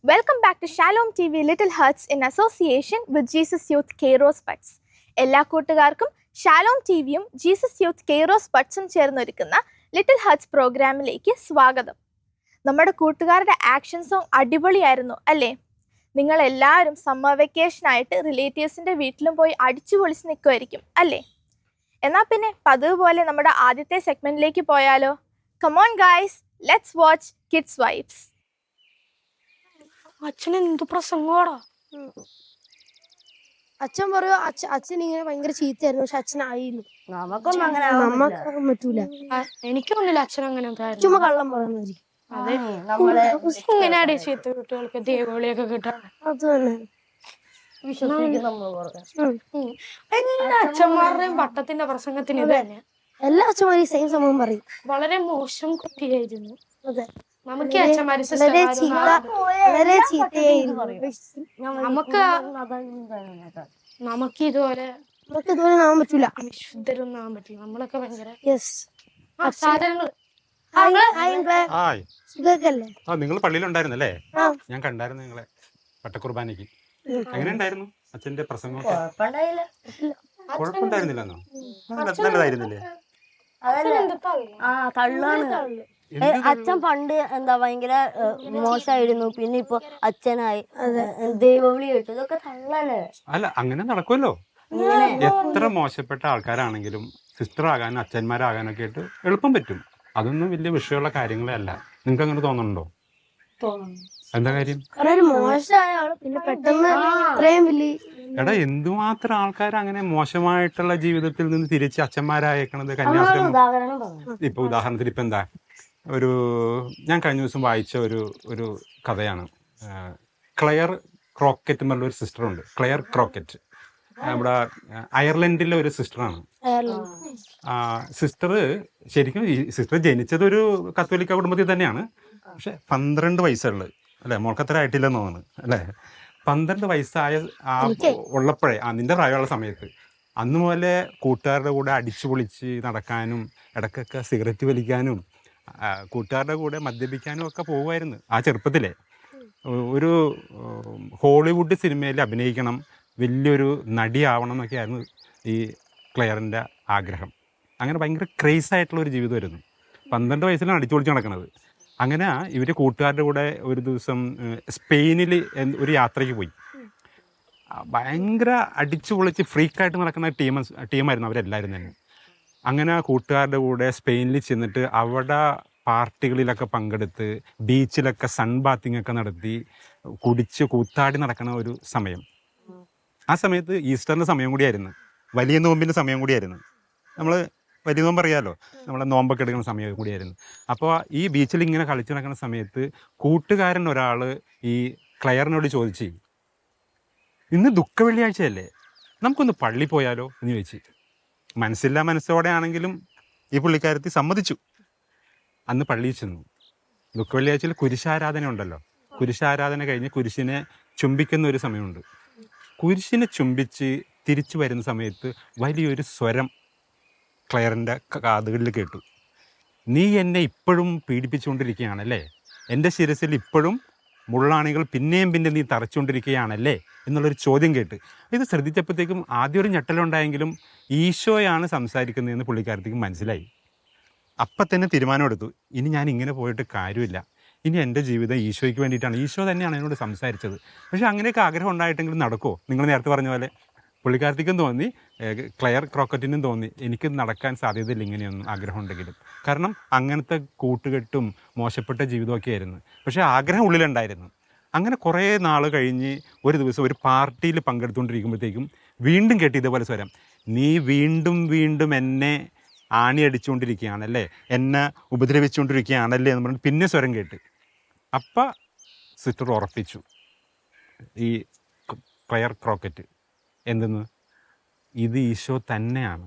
Welcome back to Shalom TV Little Hearts in association with Jesus Youth Kairos Buds. എല്ലാ കൂട്ടുകാർക്കും ഷാലോം ടിവിയും Jesus youth Kairos ബഡ്സും ചേർന്നൊരുക്കുന്ന little hearts പ്രോഗ്രാമിലേക്ക് സ്വാഗതം. നമ്മുടെ കൂട്ടുകാരുടെ ആക്ഷൻ സോങ് അടിപൊളിയായിരുന്നു അല്ലേ? നിങ്ങൾ എല്ലാവരും സമ്മർ വെക്കേഷനായിട്ട് റിലേറ്റീവ്സിൻ്റെ വീട്ടിലും പോയി അടിച്ചു പൊളിച്ച് നിൽക്കുമായിരിക്കും അല്ലേ? എന്നാൽ പിന്നെ പതിവ് പോലെ നമ്മുടെ ആദ്യത്തെ സെഗ്മെന്റിലേക്ക് പോയാലോ? Come on guys, let's watch kids vibes. അച്ഛൻ എന്ത് പ്രസംഗോടാ. അച്ഛൻ പറയൂ, അച്ഛൻ ഇങ്ങനെ ഭയങ്കര ചീത്തയായിരുന്നു, പക്ഷെ അച്ഛനായിരുന്നു. നമുക്കൊന്നും അങ്ങനെ നമുക്ക് പറ്റൂല. എനിക്കൊന്നുമില്ല അച്ഛൻ അങ്ങനെ ചുമ്മാ കള്ളം പറയുന്നതായിരിക്കും. അതെ, ഇങ്ങനെയാടി ചീത്ത കുട്ടികൾക്ക് ദൈവവിളിയൊക്കെ കിട്ടാൻ. അത് തന്നെ എല്ലാ അച്ഛന്മാരുടെയും വട്ടത്തിന്റെ പ്രസംഗത്തിന് ഇത് തന്നെ. എല്ലാ അച്ഛന്മാരും സെയിം സംഭവം പറയും. വളരെ മോശം കുട്ടിയായിരുന്നു. അതെ, നമുക്ക് അച്ഛന്മാര് വളരെ ചീത്തയായിരുന്നു. നമുക്ക് ഇതുപോലെ ആവാൻ പറ്റൂല. വിശുദ്ധരൊന്നും ആവാൻ പറ്റില്ല. നമ്മളൊക്കെ ഭയങ്കര നിങ്ങൾ പള്ളിയിലുണ്ടായിരുന്നല്ലേ? ഞാൻ കണ്ടായിരുന്നു നിങ്ങളെ പട്ടക്കുർബാനയ്ക്ക്. എങ്ങനെ ഉണ്ടായിരുന്നു അച്ഛന്റെ പ്രസംഗം? കുഴപ്പമുണ്ടായിരുന്നില്ലെന്നോ? നല്ലതായിരുന്നില്ലേ? അച്ഛൻ പണ്ട് ഭയങ്കര മോശമായിരുന്നു, പിന്നെ ഇപ്പൊ അച്ഛനായി, ദൈവവിളി കേട്ടു, ഇതൊക്കെ തള്ളല്ലേ? അല്ല, അങ്ങനെ നടക്കുമല്ലോ. എത്ര മോശപ്പെട്ട ആൾക്കാരാണെങ്കിലും സിസ്റ്റർ ആകാനും അച്ഛന്മാരാകാനും ഒക്കെ ആയിട്ട് എളുപ്പം പറ്റും. അതൊന്നും വലിയ വിഷയമുള്ള കാര്യങ്ങളേ അല്ല. നിങ്ങൾക്ക് അങ്ങനെ തോന്നുന്നുണ്ടോ? എന്താ കാര്യം? എടാ, എന്തുമാത്രം ആൾക്കാർ അങ്ങനെ മോശമായിട്ടുള്ള ജീവിതത്തിൽ നിന്ന് തിരിച്ച് അച്ഛന്മാരായേക്കണത്. കന്യാസ്ത്രീ ഇപ്പൊ ഉദാഹരണത്തിന് ഇപ്പൊ എന്താ, ഞാൻ കഴിഞ്ഞ ദിവസം വായിച്ച ഒരു കഥയാണ്. ക്ലെയർ ക്രോക്കറ്റ് എന്നുള്ള ഒരു സിസ്റ്ററുണ്ട്. ക്ലെയർ ക്രോക്കറ്റ് നമ്മുടെ അയർലൻഡിലെ ഒരു സിസ്റ്ററാണ്. സിസ്റ്റർ ശരിക്കും സിസ്റ്റർ ജനിച്ചത് ഒരു കത്തോലിക്ക കുടുംബത്തിൽ തന്നെയാണ്. പക്ഷെ 12 വയസ്സുള്ള അല്ലെ, മോൾക്കത്ര ആയിട്ടില്ലെന്ന് തോന്നുന്നു അല്ലേ? 12 വയസ്സായ ഉള്ളപ്പോഴേ, നിന്റെ പ്രായമുള്ള സമയത്ത്, അന്ന് മുതലേ കൂട്ടുകാരുടെ കൂടെ അടിച്ചു പൊളിച്ച് നടക്കാനും ഇടയ്ക്കൊക്കെ സിഗരറ്റ് വലിക്കാനും കൂട്ടുകാരുടെ കൂടെ മദ്യപിക്കാനും ഒക്കെ പോകുമായിരുന്നു ആ ചെറുപ്പത്തിലെ. ഒരു ഹോളിവുഡ് സിനിമയിൽ അഭിനയിക്കണം, വലിയൊരു നടിയാവണം എന്നൊക്കെ ആയിരുന്നു ഈ ക്ലെയറിൻ്റെ ആഗ്രഹം. അങ്ങനെ ഭയങ്കര ക്രേസ് ആയിട്ടുള്ള ഒരു ജീവിതമായിരുന്നു. 12 വയസ്സിലാണ് അടിച്ചു പൊളിച്ച് നടക്കുന്നത്. അങ്ങനെ ഇവർ കൂട്ടുകാരുടെ കൂടെ ഒരു ദിവസം സ്പെയിനിൽ ഒരു യാത്രയ്ക്ക് പോയി. ഭയങ്കര അടിച്ചു പൊളിച്ച് ഫ്രീക്കായിട്ട് നടക്കുന്ന ടീമായിരുന്നു അവരെല്ലാവരും തന്നെ. അങ്ങനെ കൂട്ടുകാരുടെ കൂടെ സ്പെയിനിൽ ചെന്നിട്ട് അവിടെ പാർട്ടികളിലൊക്കെ പങ്കെടുത്ത് ബീച്ചിലൊക്കെ സൺ ബാത്തിങ് ഒക്കെ നടത്തി കുടിച്ച് കൂത്താടി നടക്കുന്ന ഒരു സമയം. ആ സമയത്ത് ഈസ്റ്ററിൻ്റെ സമയം കൂടിയായിരുന്നു, വലിയ നോമ്പിൻ്റെ സമയം കൂടിയായിരുന്നു. നമ്മൾ വലിയ നോമ്പ് അറിയാമല്ലോ, നമ്മളെ നോമ്പൊക്കെ എടുക്കുന്ന സമയം കൂടിയായിരുന്നു. അപ്പോൾ ഈ ബീച്ചിൽ ഇങ്ങനെ കളിച്ച് നടക്കുന്ന സമയത്ത് കൂട്ടുകാരൻ ഒരാൾ ഈ ക്ലെയറിനോട് ചോദിച്ചു, ഇന്ന് ദുഃഖ വെള്ളിയാഴ്ചയല്ലേ, നമുക്കൊന്ന് പള്ളി പോയാലോ എന്ന് ചോദിച്ചു. മനസ്സില്ലാ മനസ്സോടെ ആണെങ്കിലും ഈ പുള്ളിക്കാരത്തി സമ്മതിച്ചു. അന്ന് പള്ളിയിൽ ചെന്നു. ദുഃഖ വെള്ളിയാഴ്ചയിൽ കുരിശാരാധന ഉണ്ടല്ലോ. കുരിശാരാധന കഴിഞ്ഞ് കുരിശിനെ ചുംബിക്കുന്ന ഒരു സമയമുണ്ട്. കുരിശിനെ ചുംബിച്ച് തിരിച്ചു വരുന്ന സമയത്ത് വലിയൊരു സ്വരം ക്ലെയറിൻ്റെ കാതുകളിൽ കേട്ടു. നീ എന്നെ ഇപ്പോഴും പീഡിപ്പിച്ചുകൊണ്ടിരിക്കുകയാണല്ലേ, എൻ്റെ ശിരസിൽ ഇപ്പോഴും മുള്ളാണികൾ പിന്നെയും പിന്നെ നീ തറച്ചുകൊണ്ടിരിക്കുകയാണല്ലേ എന്നുള്ളൊരു ചോദ്യം കേട്ട്. ഇത് ശ്രദ്ധിച്ചപ്പോഴത്തേക്കും ആദ്യം ഒരു ഞെട്ടലുണ്ടായെങ്കിലും ഈശോയാണ് സംസാരിക്കുന്നതെന്ന് പുള്ളിക്കാരത്തേക്ക് മനസ്സിലായി. അപ്പം തന്നെ തീരുമാനമെടുത്തു, ഇനി ഞാൻ ഇങ്ങനെ പോയിട്ട് കാര്യമില്ല, ഇനി എൻ്റെ ജീവിതം ഈശോയ്ക്ക് വേണ്ടിയിട്ടാണ്, ഈശോ തന്നെയാണ് എന്നോട് സംസാരിച്ചത്. പക്ഷേ അങ്ങനെയൊക്കെ ആഗ്രഹം ഉണ്ടായിട്ടെങ്കിലും നടക്കുമോ? നിങ്ങൾ നേരത്തെ പറഞ്ഞ പോലെ പുള്ളിക്കാരത്തേക്കും തോന്നി, ക്ലെയർ ക്രോക്കറ്റിനും തോന്നി, എനിക്ക് നടക്കാൻ സാധ്യതയില്ല ഇങ്ങനെയൊന്നും ആഗ്രഹം ഉണ്ടെങ്കിലും. കാരണം അങ്ങനത്തെ കൂട്ടുകെട്ടും മോശപ്പെട്ട ജീവിതമൊക്കെ ആയിരുന്നു. പക്ഷേ ആഗ്രഹം ഉള്ളിലുണ്ടായിരുന്നു. അങ്ങനെ കുറേ നാൾ കഴിഞ്ഞ് ഒരു ദിവസം ഒരു പാർട്ടിയിൽ പങ്കെടുത്തുകൊണ്ടിരിക്കുമ്പോഴത്തേക്കും വീണ്ടും കേട്ടി ഇതേപോലെ സ്വരം, നീ വീണ്ടും വീണ്ടും എന്നെ ആണി അടിച്ചുകൊണ്ടിരിക്കുകയാണല്ലേ, എന്നെ ഉപദ്രവിച്ചുകൊണ്ടിരിക്കുകയാണല്ലേ എന്ന് പറഞ്ഞിട്ട് പിന്നെ സ്വരം കേട്ട്. അപ്പം സിസ്റ്റർ ഉറപ്പിച്ചു, ഈ ക്ലെയർ ക്രോക്കറ്റ് എന്തെന്ന്, ഇത് ഈശോ തന്നെയാണ്,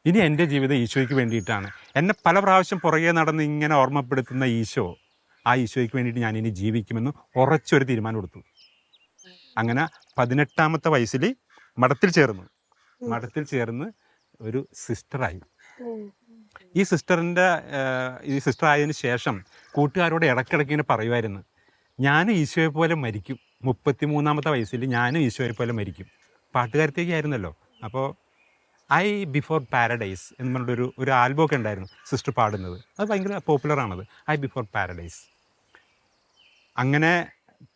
ഇനി എൻ്റെ ജീവിതം ഈശോയ്ക്ക് വേണ്ടിയിട്ടാണ്, എന്നെ പല പ്രാവശ്യം പുറകെ നടന്ന് ഇങ്ങനെ ഓർമ്മപ്പെടുത്തുന്ന ഈശോ, ആ ഈശോയ്ക്ക് വേണ്ടിയിട്ട് ഞാൻ ഇനി ജീവിക്കുമെന്ന് ഉറച്ചൊരു തീരുമാനം എടുത്തു. അങ്ങനെ 18ാമത്തെ വയസ്സിൽ മഠത്തിൽ ചേർന്ന് ഒരു സിസ്റ്ററായി. ഈ സിസ്റ്റർ ആയതിനു ശേഷം കൂട്ടുകാരോട് ഇടയ്ക്കിടയ്ക്ക് ഇങ്ങനെ പറയുമായിരുന്നു, ഞാനും ഈശോയെ പോലെ മരിക്കും, 33-ാമത്തെ വയസ്സിൽ ഞാനും ഈശോയെ പോലെ മരിക്കും. പാട്ടുകാരത്തേക്ക് ആയിരുന്നല്ലോ. അപ്പോൾ ഐ ബിഫോർ പാരഡൈസ് എന്ന് പറഞ്ഞിട്ടൊരു ഒരു ആൽബമൊക്കെ ഉണ്ടായിരുന്നു സിസ്റ്റർ പാടുന്നത്. അത് ഭയങ്കര പോപ്പുലറാണത്, ഐ ബിഫോർ പാരഡൈസ്. അങ്ങനെ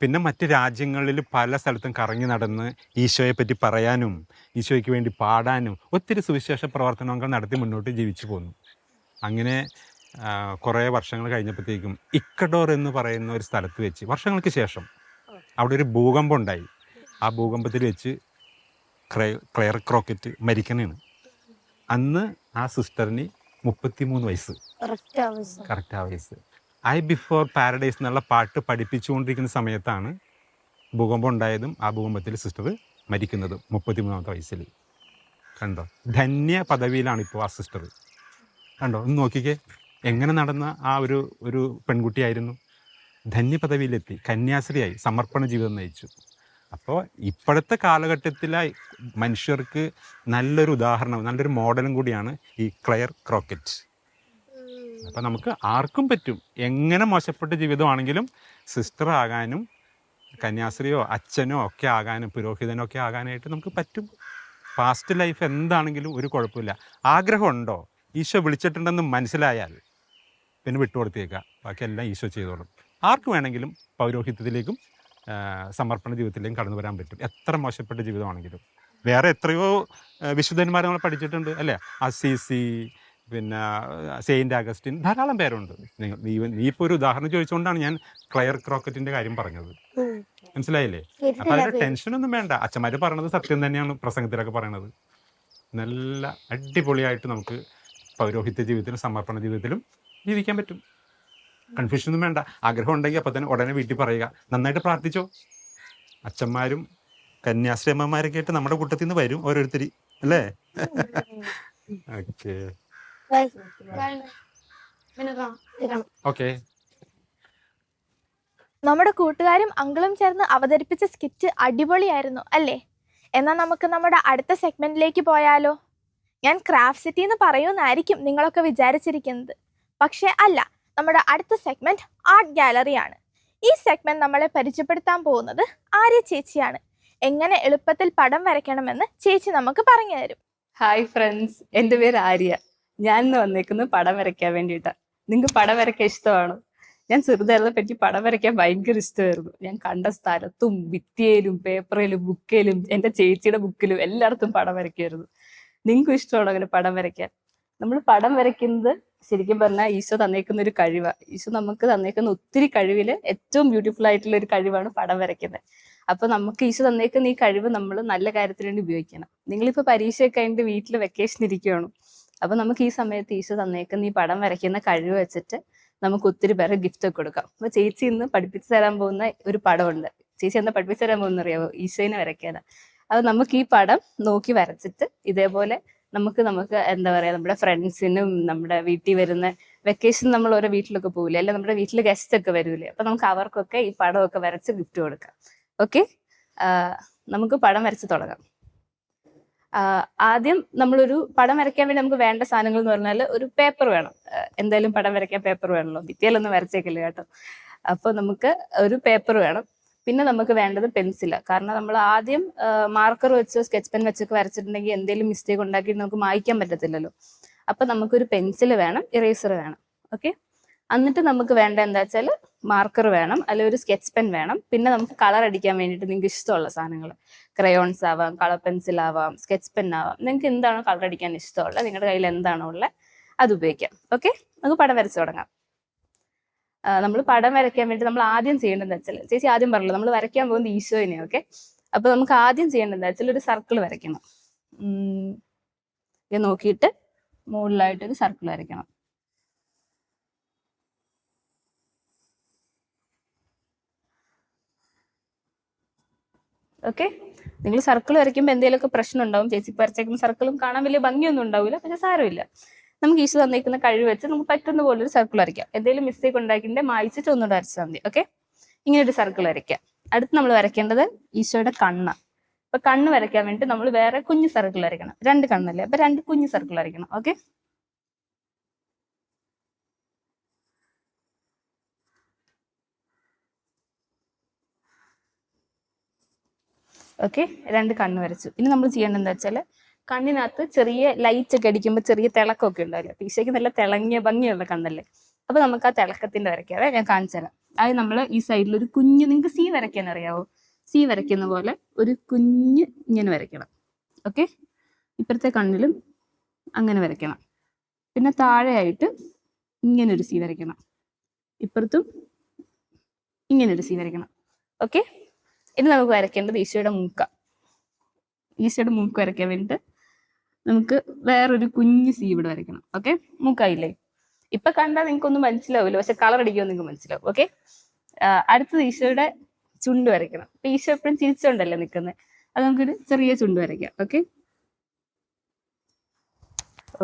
പിന്നെ മറ്റ് രാജ്യങ്ങളിൽ പല സ്ഥലത്തും കറങ്ങി നടന്ന് ഈശോയെ പറ്റി പറയാനും ഈശോയ്ക്ക് വേണ്ടി പാടാനും ഒത്തിരി സുവിശേഷ പ്രവർത്തനങ്ങൾ നടത്തി മുന്നോട്ട് ജീവിച്ചു പോന്നു. അങ്ങനെ കുറേ വർഷങ്ങൾ കഴിഞ്ഞപ്പോഴത്തേക്കും ഇക്കഡോർ എന്ന് പറയുന്ന ഒരു സ്ഥലത്ത് വെച്ച് വർഷങ്ങൾക്ക് ശേഷം അവിടെ ഒരു ഭൂകമ്പം ഉണ്ടായി. ആ ഭൂകമ്പത്തിൽ വെച്ച് ക്ലെയർ ക്രോക്കറ്റ് മരിക്കണേണ്. അന്ന് ആ സിസ്റ്ററിന് 33 വയസ്സ്, കറക്റ്റ് ആ വയസ്സ്. ഐ ബിഫോർ പാരഡൈസ് എന്നുള്ള പാട്ട് പഠിപ്പിച്ചുകൊണ്ടിരിക്കുന്ന സമയത്താണ് ഭൂകമ്പം ഉണ്ടായതും ആ ഭൂകമ്പത്തിൽ സിസ്റ്റർ മരിക്കുന്നതും 33-ാമത്തെ വയസ്സിൽ. കണ്ടോ, ധന്യ പദവിയിലാണ് ഇപ്പോൾ ആ സിസ്റ്റർ. കണ്ടോ, ഒന്ന് നോക്കിക്കേ, എങ്ങനെ നടന്ന ആ ഒരു പെൺകുട്ടിയായിരുന്നു. ധന്യ പദവിയിലെത്തി, കന്യാസ്ത്രീയായി, സമർപ്പണ ജീവിതം നയിച്ചു. അപ്പോൾ ഇപ്പോഴത്തെ കാലഘട്ടത്തിലെ മനുഷ്യർക്ക് നല്ലൊരു ഉദാഹരണം, നല്ലൊരു മോഡലും കൂടിയാണ് ഈ ക്ലെയർ ക്രോക്കറ്റ്. അപ്പം നമുക്ക് ആർക്കും പറ്റും, എങ്ങനെ മോശപ്പെട്ട ജീവിതമാണെങ്കിലും സിസ്റ്റർ ആകാനും കന്യാസ്ത്രീയോ അച്ഛനോ ഒക്കെ ആകാനും പുരോഹിതനോ ഒക്കെ ആകാനായിട്ട് നമുക്ക് പറ്റും. പാസ്റ്റ് ലൈഫ് എന്താണെങ്കിലും ഒരു കുഴപ്പമില്ല. ആഗ്രഹമുണ്ടോ, ഈശോ വിളിച്ചിട്ടുണ്ടെന്ന് മനസ്സിലായാൽ പിന്നെ വിട്ടുകൊടുത്തേക്കുക, ബാക്കിയെല്ലാം ഈശോ ചെയ്തോളും. ആർക്ക് വേണമെങ്കിലും പൗരോഹിത്യത്തിലേക്കും സമർപ്പണ ജീവിതത്തിലേക്കും കടന്നു വരാൻ പറ്റും, എത്ര മോശപ്പെട്ട ജീവിതമാണെങ്കിലും. വേറെ എത്രയോ വിശുദ്ധന്മാരെ നമ്മൾ പഠിച്ചിട്ടുണ്ട് അല്ലേ, അസീസി, പിന്നെ സെയിൻറ്റ് അഗസ്റ്റിൻ, ധാരാളം പേരുണ്ട്. നീ ഇപ്പോൾ ഒരു ഉദാഹരണം ചോദിച്ചുകൊണ്ടാണ് ഞാൻ ക്ലെയർ ക്രോക്കറ്റിൻ്റെ കാര്യം പറഞ്ഞത്. മനസ്സിലായില്ലേ? അപ്പം അതിൻ്റെ ടെൻഷനൊന്നും വേണ്ട. അച്ഛന്മാർ പറയണത് സത്യം തന്നെയാണ്, പ്രസംഗത്തിലൊക്കെ പറയണത്. നല്ല അടിപൊളിയായിട്ട് നമുക്ക് പൗരോഹിത്യ ജീവിതത്തിലും സമർപ്പണ ജീവിതത്തിലും ജീവിക്കാൻ പറ്റും. കൺഫ്യൂഷനൊന്നും വേണ്ട. ആഗ്രഹം ഉണ്ടെങ്കിൽ അപ്പം തന്നെ ഉടനെ വീട്ടിൽ പറയുക, നന്നായിട്ട് പ്രാർത്ഥിച്ചോ. അച്ഛന്മാരും കന്യാസ്ത്രീ അമ്മമാരൊക്കെ ആയിട്ട് നമ്മുടെ കൂട്ടത്തിൽ നിന്ന് വരും ഓരോരുത്തർ, അല്ലേ? Okay okay. നമ്മുടെ കൂട്ടുകാരും അങ്കിളും ചേർന്ന് അവതരിപ്പിച്ച സ്കിറ്റ് അടിപൊളിയായിരുന്നു അല്ലേ? എന്നാൽ നമുക്ക് നമ്മുടെ അടുത്ത സെഗ്മെന്റിലേക്ക് പോയാലോ? ഞാൻ ക്രാഫ്റ്റ് സിറ്റി എന്ന് പറയുമെന്നായിരിക്കും നിങ്ങളൊക്കെ വിചാരിച്ചിരിക്കുന്നത്. പക്ഷേ അല്ല, നമ്മുടെ അടുത്ത സെഗ്മെന്റ് ആർട്ട് ഗാലറിയാണ്. ഈ സെഗ്മെന്റ് നമ്മളെ പരിചയപ്പെടുത്താൻ പോകുന്നത് ആര്യ ചേച്ചിയാണ്. എങ്ങനെ എളുപ്പത്തിൽ പടം വരയ്ക്കണമെന്ന് ചേച്ചി നമുക്ക് പറഞ്ഞു തരും. ഹായ് ഫ്രണ്ട്സ്, എൻ്റെ പേര് ആര്യ. ഞാൻ ഇന്ന് വന്നേക്കുന്നത് പടം വരയ്ക്കാൻ വേണ്ടിയിട്ടാണ്. നിങ്ങൾക്ക് പടം വരയ്ക്കാൻ ഇഷ്ടമാണോ? ഞാൻ ചെറുതായിരുന്നെ പറ്റി പടം വരയ്ക്കാൻ ഭയങ്കര ഇഷ്ടമായിരുന്നു. ഞാൻ കണ്ട സ്ഥലത്തും ഭിത്തിയിലും പേപ്പറിലും ബുക്കിലും എൻ്റെ ചേച്ചിയുടെ ബുക്കിലും എല്ലായിടത്തും പടം വരയ്ക്കുമായിരുന്നു. നിങ്ങൾക്കും ഇഷ്ടമാണോ അങ്ങനെ പടം വരയ്ക്കാൻ? നമ്മൾ പടം വരയ്ക്കുന്നത് ശരിക്കും പറഞ്ഞാൽ ഈശോ തന്നേക്കുന്ന ഒരു കഴിവാണ്. ഈശോ നമുക്ക് തന്നേക്കുന്ന ഒത്തിരി കഴിവിൽ ഏറ്റവും ബ്യൂട്ടിഫുൾ ആയിട്ടുള്ള ഒരു കഴിവാണ് പടം വരയ്ക്കുന്നത്. അപ്പൊ നമുക്ക് ഈശോ തന്നേക്കുന്ന ഈ കഴിവ് നമ്മൾ നല്ല കാര്യത്തിന് വേണ്ടി ഉപയോഗിക്കണം. നിങ്ങളിപ്പോൾ പരീക്ഷയൊക്കെ കഴിഞ്ഞിട്ട് വീട്ടിൽ വെക്കേഷൻ ഇരിക്കുകയാണ്. അപ്പൊ നമുക്ക് ഈ സമയത്ത് ഈശോ തന്നേക്കുന്ന ഈ പടം വരയ്ക്കുന്ന കഴിവ് വെച്ചിട്ട് നമുക്ക് ഒത്തിരി പേരെ ഗിഫ്റ്റ് ഒക്കെ കൊടുക്കാം. അപ്പൊ ചേച്ചി ഇന്ന് പഠിപ്പിച്ചു തരാൻ പോകുന്ന ഒരു പടമുണ്ട്. ചേച്ചി എന്താ പഠിപ്പിച്ചു തരാൻ പോകുന്ന അറിയാവോ? ഈശോനെ വരയ്ക്കാനാ. അത് നമുക്ക് ഈ പടം നോക്കി വരച്ചിട്ട് ഇതേപോലെ നമുക്ക് എന്താ പറയാ, നമ്മുടെ ഫ്രണ്ട്സിനും നമ്മുടെ വീട്ടിൽ വരുന്ന വെക്കേഷൻ നമ്മൾ ഓരോ വീട്ടിലൊക്കെ പോകില്ലേ, അല്ലെ നമ്മുടെ വീട്ടിൽ ഗസ്റ്റ് ഒക്കെ വരൂലേ, അപ്പൊ നമുക്ക് അവർക്കൊക്കെ ഈ പടമൊക്കെ വരച്ച് ഗിഫ്റ്റ് കൊടുക്കാം. ഓക്കെ, നമുക്ക് പടം വരച്ച് തുടങ്ങാം. ആദ്യം നമ്മളൊരു പടം വരയ്ക്കാൻ വേണ്ടി നമുക്ക് വേണ്ട സാധനങ്ങൾ എന്ന് പറഞ്ഞാൽ ഒരു പേപ്പർ വേണം. എന്തായാലും പടം വരയ്ക്കാൻ പേപ്പർ വേണമല്ലോ, ഭിത്തിയിലൊന്നും വരച്ചേക്കില്ല കേട്ടോ. അപ്പൊ നമുക്ക് ഒരു പേപ്പർ വേണം. പിന്നെ നമുക്ക് വേണ്ടത് പെൻസില. കാരണം നമ്മൾ ആദ്യം മാർക്കർ വെച്ച് സ്കെച്ച് പെൻ വെച്ചൊക്കെ വരച്ചിട്ടുണ്ടെങ്കിൽ എന്തെങ്കിലും മിസ്റ്റേക്ക് ഉണ്ടാക്കി നമുക്ക് മായ്ക്കാൻ പറ്റത്തില്ലല്ലോ. അപ്പൊ നമുക്കൊരു പെൻസിൽ വേണം, ഇറേസർ വേണം. ഓക്കെ, എന്നിട്ട് നമുക്ക് വേണ്ട എന്താ വെച്ചാൽ മാർക്കർ വേണം, അല്ലെങ്കിൽ ഒരു സ്കെച്ച് പെൻ വേണം. പിന്നെ നമുക്ക് കളർ അടിക്കാൻ വേണ്ടിയിട്ട് നിങ്ങൾക്ക് ഇഷ്ടമുള്ള സാധനങ്ങൾ, ക്രയോൺസ് ആവാം, കളർ പെൻസിൽ ആവാം, സ്കെച്ച് പെൻ ആവാം. നിങ്ങൾക്ക് എന്താണോ കളർ അടിക്കാൻ ഇഷ്ടമുള്ളത്, നിങ്ങളുടെ കയ്യിൽ എന്താണോ ഉള്ളത് അത് ഉപയോഗിക്കാം. ഓക്കെ, നമുക്ക് പടം വരച്ച് തുടങ്ങാം. നമ്മൾ പടം വരയ്ക്കാൻ വേണ്ടി നമ്മൾ ആദ്യം ചെയ്യേണ്ടതെന്ന് വെച്ചാൽ, ചേച്ചി ആദ്യം പറഞ്ഞല്ലോ നമ്മൾ വരയ്ക്കാൻ പോകുന്നത് ഈശോനെ. ഓക്കെ, അപ്പൊ നമുക്ക് ആദ്യം ചെയ്യേണ്ടതെന്ന് വെച്ചാൽ ഒരു സർക്കിൾ വരയ്ക്കണം. ഇത് നോക്കിയിട്ട് മുകളിലായിട്ടൊരു സർക്കിൾ വരയ്ക്കണം. ഓക്കെ, നിങ്ങൾ സർക്കിൾ വരയ്ക്കുമ്പോൾ എന്തെങ്കിലുമൊക്കെ പ്രശ്നം ഉണ്ടാവും. ചേച്ചി വരച്ചേക്കുന്ന സർക്കിളും കാണാൻ വലിയ ഭംഗിയൊന്നും ഉണ്ടാവില്ല, പക്ഷെ സാരമില്ല. നമുക്ക് ഈശോ തന്നേക്കുന്ന കഴിവ് വെച്ച് നമുക്ക് പറ്റുന്ന പോലെ ഒരു സർക്കിൾ വരയ്ക്കാം. എന്തെങ്കിലും മിസ്റ്റേക്ക് ഉണ്ടാക്കിയിട്ട് മായ്ച്ചിട്ട് ഒന്നുകൂടെ വരച്ചാൽ മതി. ഓക്കെ, ഇങ്ങനെ ഒരു സർക്കിൾ വരയ്ക്കാം. അടുത്ത് നമ്മൾ വരയ്ക്കേണ്ടത് ഈശോയുടെ കണ്ണ്. അപ്പൊ കണ്ണ് വരയ്ക്കാൻ വേണ്ടി നമ്മൾ വേറെ കുഞ്ഞു സർക്കിൾ വരയ്ക്കണം. 2 കണ്ണല്ലേ, അപ്പൊ 2 കുഞ്ഞു സർക്കിൾ വരയ്ക്കണം. ഓക്കെ, ഓക്കെ, 2 കണ്ണ് വരച്ചു. ഇനി നമ്മൾ ചെയ്യേണ്ടത് എന്താ വെച്ചാൽ കണ്ണിനകത്ത് ചെറിയ ലൈറ്റ് ഒക്കെ അടിക്കുമ്പോൾ ചെറിയ തിളക്കമൊക്കെ ഉണ്ടാവില്ല. ഈശോയ്ക്ക് നല്ല തിളങ്ങിയ ഭംഗിയുള്ള കണ്ണല്ലേ. അപ്പൊ നമുക്ക് ആ തിളക്കത്തിന്റെ വരയ്ക്കാവേ, ഞാൻ കാണിച്ചു തരാം. അത് നമ്മൾ ഈ സൈഡിൽ ഒരു കുഞ്ഞ്, നിങ്ങൾക്ക് സി വരയ്ക്കാൻ അറിയാവോ? സി വരയ്ക്കുന്ന പോലെ ഒരു കുഞ്ഞ് ഇങ്ങനെ വരയ്ക്കണം. ഓക്കെ, ഇപ്പുറത്തെ കണ്ണിലും അങ്ങനെ വരയ്ക്കണം. പിന്നെ താഴെയായിട്ട് ഇങ്ങനൊരു സി വരയ്ക്കണം. ഇപ്പുറത്തും ഇങ്ങനൊരു സി വരയ്ക്കണം. ഓക്കെ, ഇനി നമുക്ക് വരയ്ക്കേണ്ടത് ഈശോയുടെ മൂക്ക. ഈശോയുടെ മൂക്ക് വരയ്ക്കാൻ വേണ്ടിയിട്ട് നമുക്ക് വേറൊരു കുഞ്ഞ് സി ഇവിടെ വരയ്ക്കണം. ഓക്കെ, മൂക്കായില്ലേ? ഇപ്പൊ കണ്ടാൽ നിങ്ങൾക്കൊന്നും മനസ്സിലാവില്ല, പക്ഷെ കളർ അടിക്കുമ്പോൾ നിങ്ങൾക്ക് മനസ്സിലാവും. ഓക്കെ, അടുത്തത് ഈശോയുടെ ചുണ്ട് വരയ്ക്കണം. അപ്പൊ ഈശോ എപ്പോഴും ചിരിച്ചോണ്ടല്ലേ നിൽക്കുന്നത്, അത് നമുക്കൊരു ചെറിയ ചുണ്ട് വരയ്ക്കാം. ഓക്കെ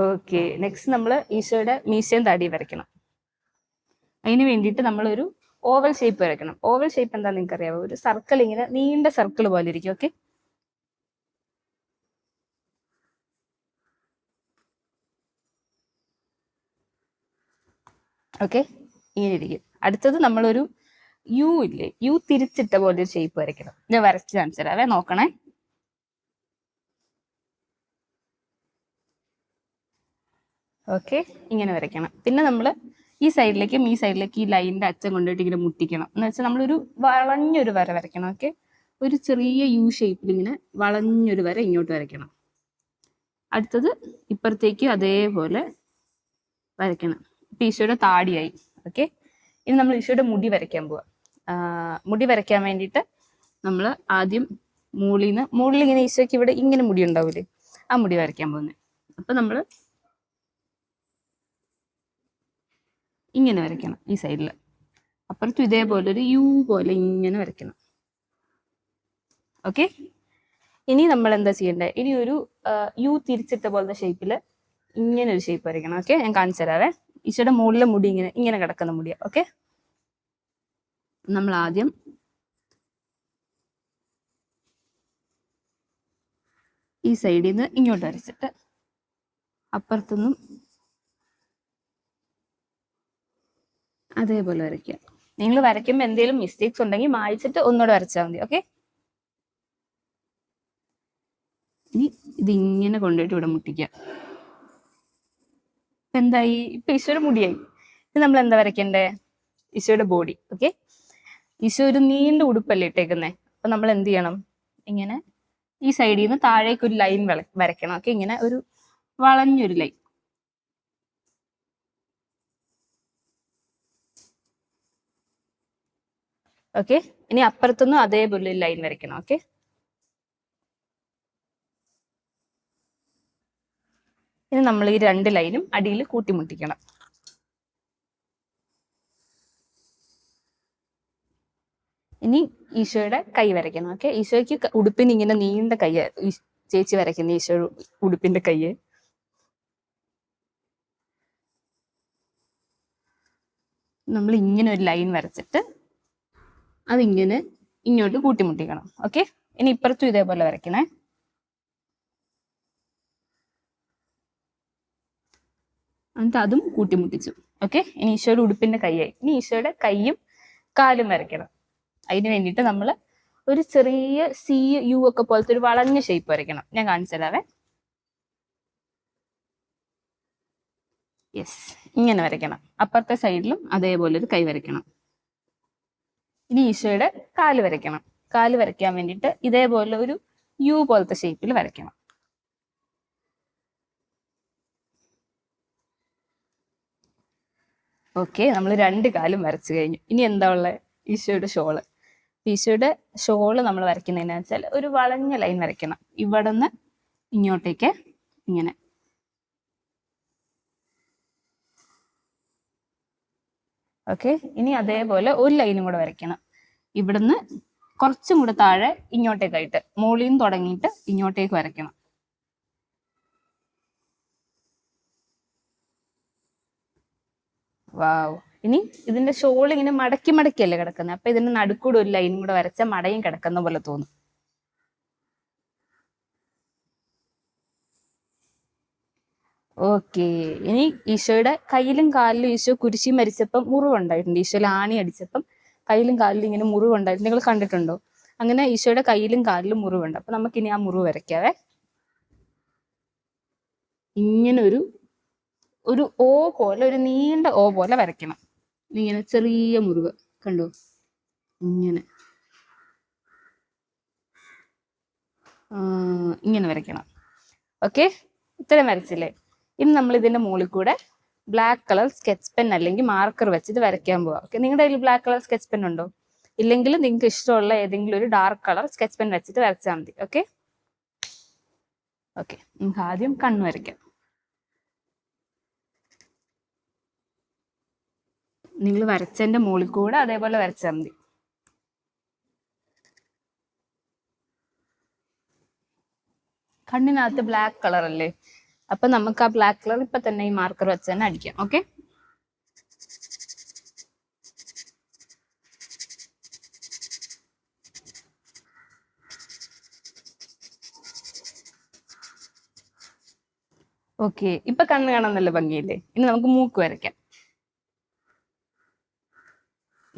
ഓക്കെ നെക്സ്റ്റ് നമ്മൾ ഈശോയുടെ മീശയും താടിയും വരയ്ക്കണം. അതിന് വേണ്ടിയിട്ട് നമ്മളൊരു ഓവൽ ഷേപ്പ് വരയ്ക്കണം. ഓവൽ ഷേപ്പ് എന്താണെന്ന് നിങ്ങൾക്ക് അറിയാമോ? ഒരു സർക്കിൾ, ഇങ്ങനെ നീണ്ട സർക്കിൾ പോലെ ഇരിക്കും. ഓക്കെ, ഓക്കെ, ഇങ്ങനെ ഇരിക്കും. അടുത്തത് നമ്മളൊരു യു ഇല്ലേ, യു തിരിച്ചിട്ട പോലെ ഒരു ഷേപ്പ് വരയ്ക്കണം. ഞാൻ വരച്ച് കാണിച്ചു തരാവേ, നോക്കണേ. ഓക്കെ, ഇങ്ങനെ വരയ്ക്കണം. പിന്നെ നമ്മൾ ഈ സൈഡിലേക്കും ഈ സൈഡിലേക്കും ഈ ലൈനിന്റെ അറ്റം കൊണ്ടുപോയിട്ട് ഇങ്ങനെ മുട്ടിക്കണം. എന്ന് വെച്ചാൽ നമ്മളൊരു വളഞ്ഞൊരു വര വരയ്ക്കണം. ഓക്കെ, ഒരു ചെറിയ യു ഷേപ്പിൽ ഇങ്ങനെ വളഞ്ഞൊരു വര ഇങ്ങോട്ട് വരയ്ക്കണം. അടുത്തത് ഇപ്പുറത്തേക്ക് അതേപോലെ വരയ്ക്കണം. ഇപ്പൊ ഈശോയുടെ താടിയായി. ഓക്കെ, ഇനി നമ്മൾ ഈശോയുടെ മുടി വരയ്ക്കാൻ പോവാം. മുടി വരയ്ക്കാൻ വേണ്ടിയിട്ട് നമ്മൾ ആദ്യം മുകളിൽ ഇങ്ങനെ ഈശോയ്ക്ക് ഇവിടെ ഇങ്ങനെ മുടി ഉണ്ടാവില്ലേ, ആ മുടി വരയ്ക്കാൻ പോകുന്നത്. അപ്പൊ നമ്മൾ ഇങ്ങനെ വരയ്ക്കണം ഈ സൈഡിൽ. അപ്പുറത്തും ഇതേപോലെ ഒരു യു പോലെ ഇങ്ങനെ വരയ്ക്കണം. ഓക്കെ, ഇനി നമ്മൾ എന്താ ചെയ്യേണ്ടത്? ഇനി ഒരു യു തിരിച്ചിട്ട പോലത്തെ ഷേപ്പിൽ ഇങ്ങനെ ഒരു ഷേപ്പ് വരയ്ക്കണം. ഓക്കെ, ഞാൻ കാണിച്ചു തരാവേ. ഈശോയുടെ മുകളിലെ മുടി ഇങ്ങനെ കിടക്കുന്ന മുടിയാ. ഓക്കെ, നമ്മൾ ആദ്യം ഈ സൈഡിൽ നിന്ന് ഇങ്ങോട്ട് വരച്ചിട്ട് അപ്പുറത്തുനിന്നും അതേപോലെ വരയ്ക്കുക. നിങ്ങൾ വരയ്ക്കുമ്പോൾ എന്തെങ്കിലും മിസ്റ്റേക്സ് ഉണ്ടെങ്കിൽ മായ്ച്ചിട്ട് ഒന്നുകൂടെ വരച്ചാൽ മതി. ഓക്കെ, ഇനി ഇതിങ്ങനെ കൊണ്ടുപോയിട്ട് ഇവിടെ മുട്ടിക്കുക. ഇപ്പൊ എന്തായി? ഇപ്പൊ ഈശോയുടെ മുടിയായി. ഇത് നമ്മൾ എന്താ വരയ്ക്കണ്ടേ? ഈശോയുടെ ബോഡി. ഓക്കെ, ഈശോ ഒരു നീണ്ട ഉടുപ്പല്ലേ ഇട്ടേക്കുന്നേ. അപ്പൊ നമ്മൾ എന്ത് ചെയ്യണം? ഇങ്ങനെ ഈ സൈഡിൽ നിന്ന് താഴേക്ക് ഒരു ലൈൻ വരയ്ക്കണം. ഓക്കെ, ഇങ്ങനെ ഒരു വളഞ്ഞൊരു ലൈൻ. ഓക്കെ, ഇനി അപ്പുറത്തുനിന്നും അതേപോലെ ഒരു ലൈൻ വരയ്ക്കണം. ഓക്കെ, ഇനി നമ്മൾ ഈ 2 ലൈനും അടിയിൽ കൂട്ടിമുട്ടിക്കണം. ഇനി ഈശോയുടെ കൈ വരയ്ക്കണം. ഓക്കെ, ഈശോയ്ക്ക് ഉടുപ്പിന് ഇങ്ങനെ നീണ്ട കൈ ചേച്ചി വരയ്ക്കുന്ന ഈശോ ഉടുപ്പിന്റെ കൈ. നമ്മൾ ഇങ്ങനെ ഒരു ലൈൻ വരച്ചിട്ട് അതിങ്ങനെ ഇങ്ങോട്ട് കൂട്ടിമുട്ടിക്കണം. ഓക്കെ, ഇനി ഇപ്പുറത്തും ഇതേപോലെ വരയ്ക്കണേ. എന്നിട്ട് അതും കൂട്ടിമുട്ടിച്ചു. ഓക്കെ, ഇനി ഈശോയുടെ ഉടുപ്പിന്റെ കൈയായി. ഇനി ഈശോയുടെ കൈയും കാലും വരയ്ക്കണം. അതിന് വേണ്ടിയിട്ട് നമ്മൾ ഒരു ചെറിയ സി യു ഒക്കെ പോലത്തെ ഒരു വളഞ്ഞ ഷേപ്പ് വരയ്ക്കണം. ഞാൻ കാണിച്ചു തരാവേ. യെസ്, ഇങ്ങനെ വരയ്ക്കണം. അപ്പുറത്തെ സൈഡിലും അതേപോലെ ഒരു കൈ വരയ്ക്കണം. ഇനി ഈശോയുടെ കാല് വരയ്ക്കണം. കാല് വരയ്ക്കാൻ വേണ്ടിയിട്ട് ഇതേപോലെ ഒരു യു പോലത്തെ ഷേപ്പിൽ വരയ്ക്കണം. ഓക്കെ, നമ്മൾ 2 കാലും വരച്ചു കഴിഞ്ഞു. ഇനി എന്താ ഉള്ളത്? ഈശോയുടെ ഷോള്. ഈശോയുടെ ഷോള് നമ്മൾ വരയ്ക്കുന്നതെന്ന് വെച്ചാൽ ഒരു വളഞ്ഞ ലൈൻ വരയ്ക്കണം. ഇവിടെ നിന്ന് ഇങ്ങോട്ടേക്ക് ഇങ്ങനെ. ഓക്കെ, ഇനി അതേപോലെ ഒരു ലൈനും കൂടെ വരയ്ക്കണം. ഇവിടുന്ന് കുറച്ചും കൂടെ താഴെ ഇങ്ങോട്ടേക്കായിട്ട് മുകളിൽ നിന്ന് തുടങ്ങിയിട്ട് ഇങ്ങോട്ടേക്ക് വരയ്ക്കണം. വാവ്. ഇനി ഇതിന്റെ ഷോൾ ഇങ്ങനെ മടക്കി മടക്കിയല്ലേ കിടക്കുന്നത്. അപ്പൊ ഇതിന്റെ നടുക്കൂടെ ഒരു ലൈനും കൂടെ വരച്ചാൽ മടയും കിടക്കുന്ന പോലെ തോന്നും. ഓക്കെ, ഇനി ഈശോയുടെ കയ്യിലും കാലിലും ഈശോ കുരിശി മരിച്ചപ്പം മുറിവുണ്ടായിട്ടുണ്ട്. ഈശോയിൽ ആണി അടിച്ചപ്പം കയ്യിലും കാലിലും ഇങ്ങനെ മുറിവുണ്ടായിട്ടുണ്ട്. നിങ്ങൾ കണ്ടിട്ടുണ്ടോ? അങ്ങനെ ഈശോയുടെ കയ്യിലും കാലിലും മുറിവുണ്ട്. അപ്പൊ നമുക്കിനി ആ മുറിവ് വരയ്ക്കാവേ. ഇങ്ങനെ ഒരു ഓ പോലെ, ഒരു നീണ്ട ഓ പോലെ വരയ്ക്കണം. ഇങ്ങനെ ചെറിയ മുറിവ് കണ്ടു, ഇങ്ങനെ ഇങ്ങനെ വരയ്ക്കണം. ഓക്കെ, ഇത്രയും വരച്ചില്ലേ? ഇനി നമ്മൾ ഇതിന്റെ മുകളിൽ കൂടെ ബ്ലാക്ക് കളർ സ്കെച്ച് പെൻ അല്ലെങ്കിൽ മാർക്കർ വെച്ചിട്ട് വരയ്ക്കാൻ പോവാം. ഓക്കെ, നിങ്ങളുടെ കയ്യിൽ ബ്ലാക്ക് കളർ സ്കെച്ച് പെൻ ഉണ്ടോ? ഇല്ലെങ്കിൽ നിങ്ങൾക്ക് ഇഷ്ടമുള്ള ഏതെങ്കിലും ഒരു ഡാർക്ക് കളർ സ്കെച്ച് പെൻ വെച്ചിട്ട് വരച്ചാൽ മതി. ഓക്കെ ഓക്കെ, നമുക്ക് ആദ്യം കണ്ണ് വരയ്ക്കാം. നിങ്ങൾ വരച്ചതിന്റെ മുകളിൽ കൂടെ അതേപോലെ വരച്ചാൽ മതി. കണ്ണിനകത്ത് ബ്ലാക്ക് കളർ അല്ലേ, അപ്പൊ നമുക്ക് ആ ബ്ലാക്ക് കളർ ഇപ്പൊ തന്നെ ഈ മാർക്കർ വെച്ച് തന്നെ അടിക്കാം. ഓക്കെ, ഓക്കെ, ഇപ്പൊ കണ്ണ് കാണാൻ നല്ല ഭംഗിയില്ലേ? ഇനി നമുക്ക് മൂക്ക് വരയ്ക്കാം.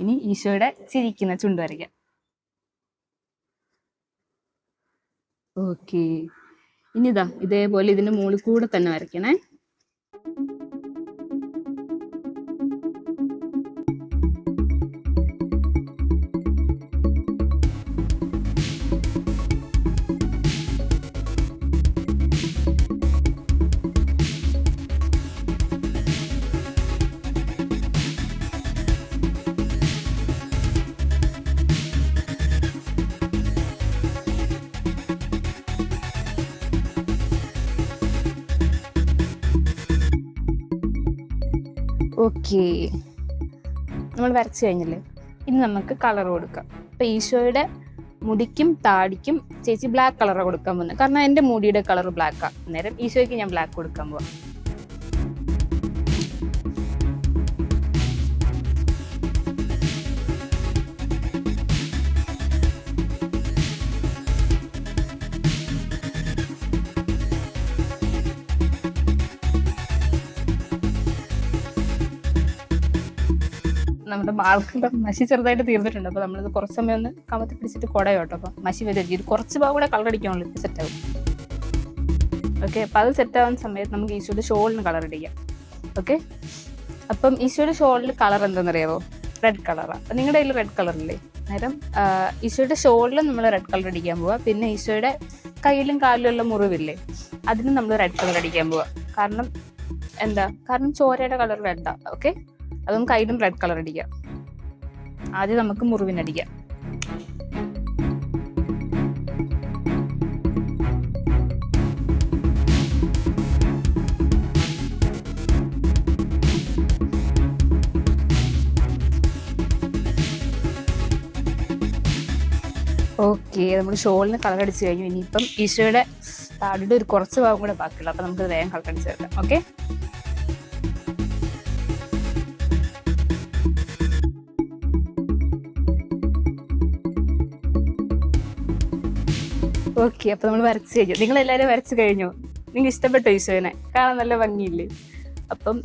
ഇനി ഈശോയുടെ ചിരിക്കുന്ന ചുണ്ട് വരയ്ക്കാം. ഓക്കെ, ഇനി ഇതേപോലെ ഇതിന്റെ മുകളിൽ കൂടെ തന്നെ വരയ്ക്കണേ. ഓക്കെ, നമ്മൾ വരച്ചു കഴിഞ്ഞല്ലേ? ഇനി നമുക്ക് കളർ കൊടുക്കാം. ഇപ്പൊ ഈശോയുടെ മുടിക്കും താടിക്കും ചേച്ചി ബ്ലാക്ക് കളറാണ് കൊടുക്കാൻ പോകുന്നത്. കാരണം എൻ്റെ മുടിയുടെ കളർ ബ്ലാക്കാണ്. അന്നേരം ഈശോയ്ക്ക് ഞാൻ ബ്ലാക്ക് കൊടുക്കാൻ പോവാം. നമ്മുടെ ആൾക്കുള്ള മഷി ചെറുതായിട്ട് തീർന്നിട്ടുണ്ട്. അപ്പൊ നമ്മളിത് കുറച്ച് സമയം ഒന്ന് കമത്തി പിടിച്ചിട്ട് കുടയോട്ടോ. അപ്പൊ മഷി വരും, ഇത് കുറച്ച് ഭാഗം കൂടെ കളർ അടിക്കാനുള്ളൂ, ഇപ്പൊ സെറ്റ് ആവും. ഓക്കെ, അപ്പൊ അത് സെറ്റ് ആവുന്ന സമയത്ത് നമുക്ക് ഈശോയുടെ ഷോളിന് കളർ അടിക്കാം. ഓക്കെ, അപ്പം ഈശോയുടെ ഷോളിൽ കളർ എന്താണെന്നറിയാവോ? റെഡ് കളറാണ്. അപ്പൊ നിങ്ങളുടെ കയ്യിൽ റെഡ് കളർ ഇല്ലേ? നേരം ഈശോയുടെ ഷോളിൽ നമ്മൾ റെഡ് കളർ അടിക്കാൻ പോവാ. പിന്നെ ഈശോയുടെ കയ്യിലും കാലിലും ഉള്ള മുറിവില്ലേ, അതിന് നമ്മൾ റെഡ് കളർ അടിക്കാൻ പോവാ. കാരണം കാരണം ചോരയുടെ കളർ റെഡാ. ഓക്കെ, അതും കയ്യിലും റെഡ് കളർ അടിക്കാം. ആദ്യം നമുക്ക് മുറിവിനടിക്കാം. ഓക്കെ, നമ്മൾ ഷോളിന് കളർ അടിച്ചു കഴിഞ്ഞു. ഇനിയിപ്പം ഈശോയുടെ താടിയുടെ ഒരു കുറച്ച് ഭാഗം കൂടെ ബാക്കിയുള്ളൂ. അപ്പൊ നമുക്ക് വേഗം കളർ അടിച്ചു വെക്കാം. ഓക്കെ, ഓക്കെ, അപ്പൊ നമ്മൾ വരച്ചു കഴിഞ്ഞു. നിങ്ങൾ എല്ലാവരും വരച്ചു കഴിഞ്ഞു. നിങ്ങൾക്ക് ഇഷ്ടപ്പെട്ടോ ഈശോനെ? കാണാൻ നല്ല ഭംഗിയില്ലേ? അപ്പം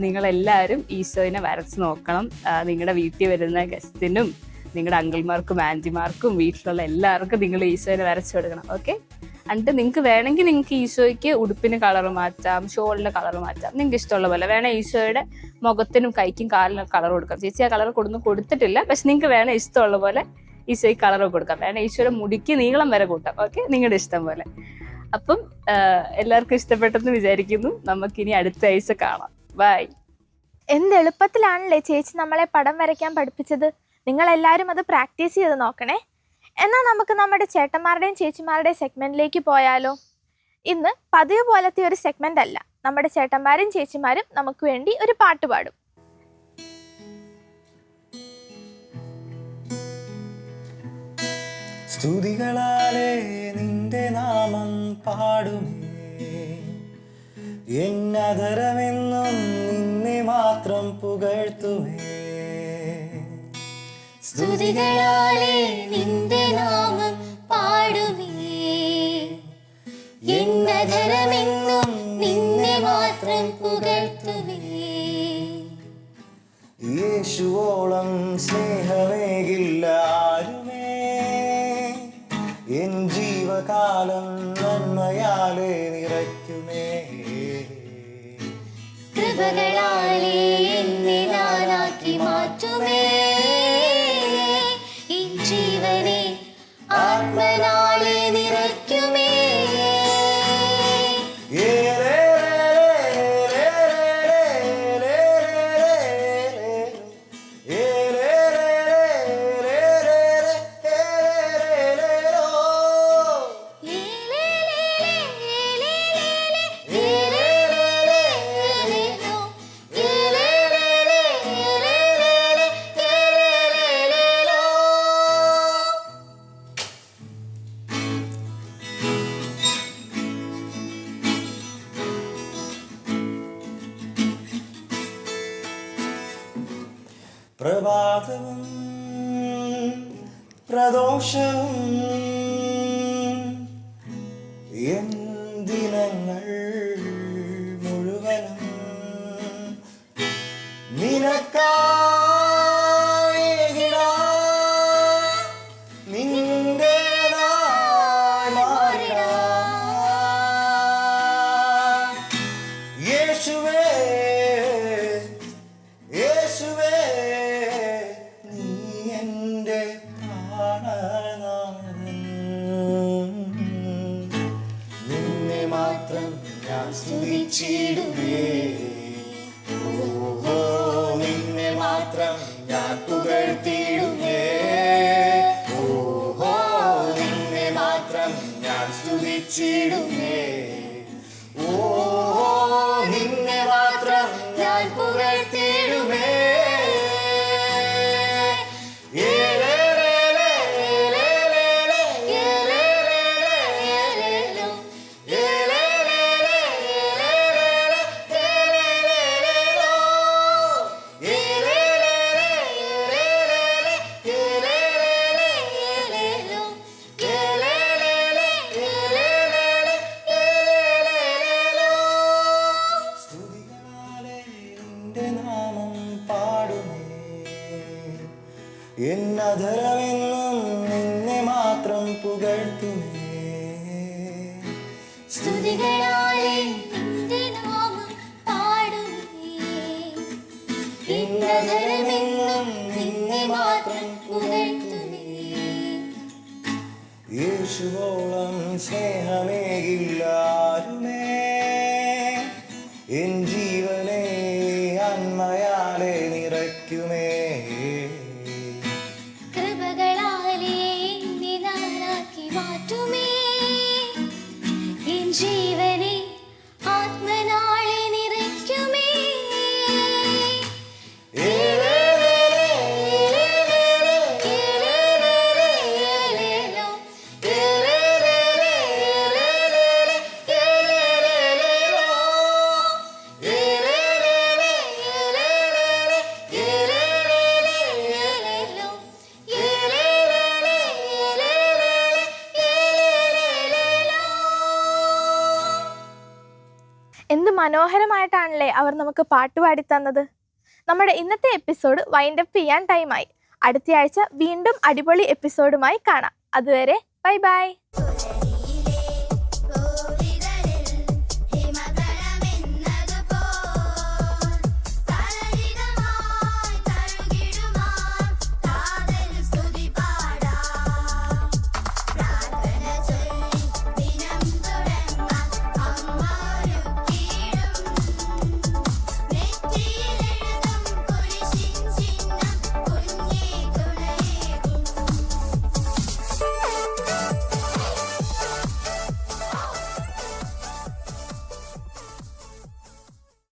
നിങ്ങളെല്ലാവരും ഈശോനെ വരച്ച് നോക്കണം. നിങ്ങളുടെ വീട്ടിൽ വരുന്ന ഗസ്റ്റിനും നിങ്ങളുടെ അങ്കിൾമാർക്കും ആൻറ്റിമാർക്കും വീട്ടിലുള്ള എല്ലാവർക്കും നിങ്ങൾ ഈശോനെ വരച്ചു കൊടുക്കണം. ഓക്കെ, എന്നിട്ട് നിങ്ങൾക്ക് വേണമെങ്കിൽ നിങ്ങൾക്ക് ഈശോയ്ക്ക് ഉടുപ്പിന് കളർ മാറ്റാം, ഷോളിന്റെ കളർ മാറ്റാം, നിങ്ങൾക്ക് ഇഷ്ടമുള്ള പോലെ. വേണേൽ ഈശോയുടെ മുഖത്തിനും കൈക്കും കാലിനും കളർ കൊടുക്കാം. ചേച്ചി ആ കളർ കൊടുത്തിട്ടില്ല, പക്ഷെ നിങ്ങൾക്ക് വേണേൽ ഇഷ്ടമുള്ള പോലെ ഈശോയ്ക്ക് കളർ കൊടുക്കാം. വേണേൽ ഈശോയുടെ മുടിക്ക് നീളം വരെ കൂട്ടാം. ഓക്കെ, നിങ്ങളുടെ ഇഷ്ടം പോലെ. അപ്പം എല്ലാവർക്കും ഇഷ്ടപ്പെട്ടെന്ന് വിചാരിക്കുന്നു. നമുക്കിനി അടുത്ത ആഴ്ച കാണാം. ബൈ. എന്ത് എളുപ്പത്തിലാണല്ലേ ചേച്ചി നമ്മളെ പടം വരയ്ക്കാൻ പഠിപ്പിച്ചത്. നിങ്ങളെല്ലാവരും അത് പ്രാക്ടീസ് ചെയ്ത് നോക്കണേ. എന്നാൽ നമുക്ക് നമ്മുടെ ചേട്ടന്മാരുടെയും ചേച്ചിമാരുടെയും സെഗ്മെന്റിലേക്ക് പോയാലോ? ഇന്ന് പതിവ് പോലത്തെ ഒരു സെഗ്മെന്റ് അല്ല. നമ്മുടെ ചേട്ടന്മാരും ചേച്ചിമാരും നമുക്ക് വേണ്ടി ഒരു പാട്ട് പാടും. സ്തുതികളാലേ നിന്റെ നാമം പാടുമേ, എന്നധരമെന്നും നിന്നെ മാത്രം പുകഴ്ത്തുമേ. സ്തുതികളാലേ നിന്റെ നാമം പാടുമേ, എന്നധരമെന്നും നിന്നെ മാത്രം പുകഴ്ത്തുമേ. യേശുവോളം സ്നേഹമേകില്ല ആരുമേ, കൃപകളാലേ എന്നെ ഞാനാക്കി മാറ്റുമേ എൻ ജീവനെ ആത്മനാലെ നിറയ്ക്കുമേ പ്രഭാതവും പ്രദോഷവും എൻ ദിനങ്ങൾ മുഴുവനും നിനക്കായിടാൻ നിന്റേതായി മാറിടാൻ യേശുവേ യേശുവേ നീ എൻ്റെ പ്രാണനാഥൻ നിന്നെ മാത്രം ഞാൻ സ്തുതിച്ചിടുമേ ഓഹോ നിന്നെ മാത്രം ഞാൻ പുകഴ്ത്തിയിടുമേ ഓഹോ നിന്നെ മാത്രം ഞാൻ സ്തുതിച്ചിടുമേ ഓഹോ നിന്നെ മാത്രം ഞാൻ പുകഴ്ത്തിയിടുമേ സ്തുതികളാലേ നിന്റെ നാമം പാടുമേ എന്നധരമെന്നും നിന്നെ മാത്രം പുകഴ്ത്തുമേ സ്തുതികളാലേ നിന്റെ നാമം പാടുമേ എന്നധരമെന്നും നിന്നെ മാത്രം പുകഴ്ത്തുമേ യേശുവോളം സ്നേഹമേകില്ലാരുമേ എൻ ജീവനെ അന്മയാലെ നിറയ്ക്കുമേ കൃപകളാലേ എന്നെ ഞാനാക്കി മാറ്റുമേ എൻ ജീവനെ ആത്മനാളെ നിറയ്ക്കുമേ എന്ത് മനോഹരമായിട്ടാണല്ലേ അവർ നമുക്ക് പാട്ടുപാടി തന്നത്. നമ്മുടെ ഇന്നത്തെ എപ്പിസോഡ് വൈൻഡപ്പ് ചെയ്യാൻ ടൈമായി. അടുത്തയാഴ്ച വീണ്ടും അടിപൊളി എപ്പിസോഡുമായി കാണാം. അതുവരെ ബൈ ബൈ.